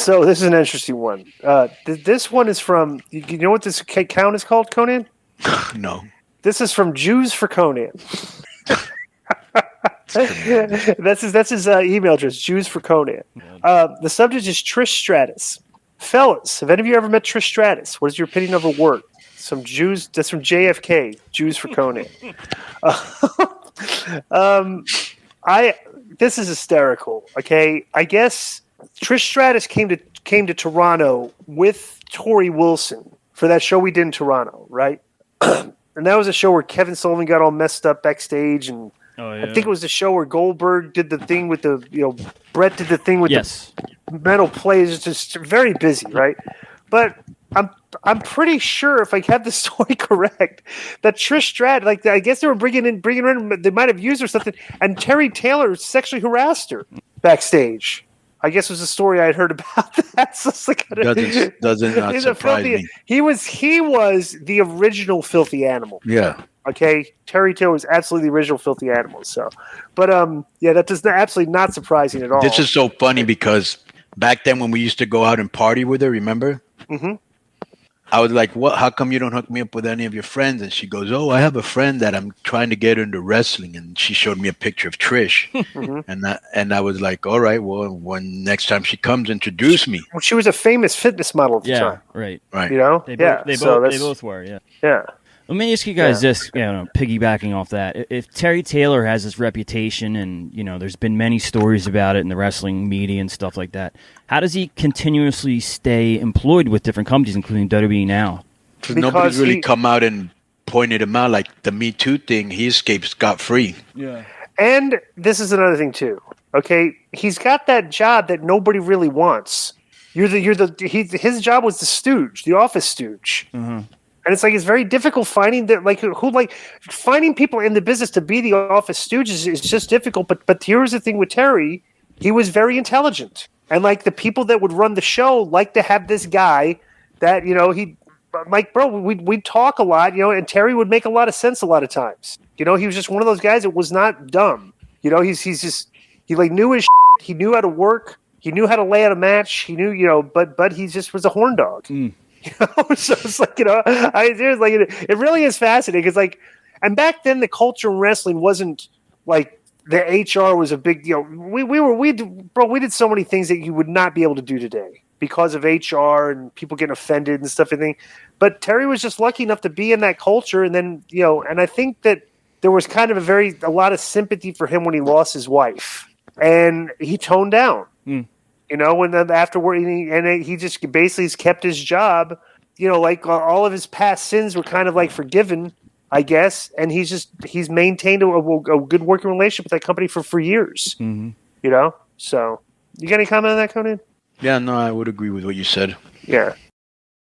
So this is an interesting one. This one is from. You know what this account is called, Konnan? No. This is from Jews for Konnan. That's his email address. Jews for Konnan. The subject is Trish Stratus. Fellas, have any of you ever met Trish Stratus? What is your opinion of her work? Some Jews. That's from JFK. Jews for Konnan. This is hysterical. Okay, I guess Trish Stratus came to Toronto with Tori Wilson for that show we did in Toronto, right? And that was a show where Kevin Sullivan got all messed up backstage, and I think it was the show where Goldberg did the thing with Brett did the thing with the metal plays. It's just very busy, right? But I'm pretty sure, if I have the story correct, that Trish Stratus, I guess they were bringing her in, they might have used her or something, and Terry Taylor sexually harassed her backstage. I guess was the story I had heard about that. So it's like, doesn't not surprise me. He was the original Filthy Animal. Yeah. Okay, Terry Taylor was absolutely the original Filthy Animal. So, but that does absolutely not surprising at all. This is so funny because back then when we used to go out and party with her, remember? Mm-hmm. I was like, "What? How come you don't hook me up with any of your friends?" And she goes, "Oh, I have a friend that I'm trying to get into wrestling." And she showed me a picture of Trish, and I was like, "All right, well, when next time she comes, introduce me." Well, she was a famous fitness model at the time. Right. You know, they both were. Yeah. Let me ask you guys this, piggybacking off that. If Terry Taylor has this reputation and, there's been many stories about it in the wrestling media and stuff like that, how does he continuously stay employed with different companies, including WWE now? Because nobody's really come out and pointed him out. Like the Me Too thing, he escaped scot-free. Yeah. And this is another thing, too. Okay? He's got that job that nobody really wants. His job was the stooge, the office stooge. Mm-hmm. And it's very difficult finding finding people in the business to be the office stooge is just difficult. But here's the thing with Terry, he was very intelligent, and the people that would run the show like to have this guy that we'd talk a lot, and Terry would make a lot of sense a lot of times. He was just one of those guys that was not dumb. He knew his shit. He knew how to work. He knew how to lay out a match. He knew but he just was a horn dog. Mm. So it's it really is fascinating because and back then the culture in wrestling wasn't like the HR was a big deal. We did so many things that you would not be able to do today because of HR and people getting offended and stuff. But Terry was just lucky enough to be in that culture, and then and I think that there was kind of a lot of sympathy for him when he lost his wife, and he toned down. Mm. When afterward, and he just basically has kept his job. All of his past sins were kind of forgiven, I guess, and he's maintained a good working relationship with that company for years. Mm-hmm. So you got any comment on that, Konnan? Yeah, no, I would agree with what you said. Yeah.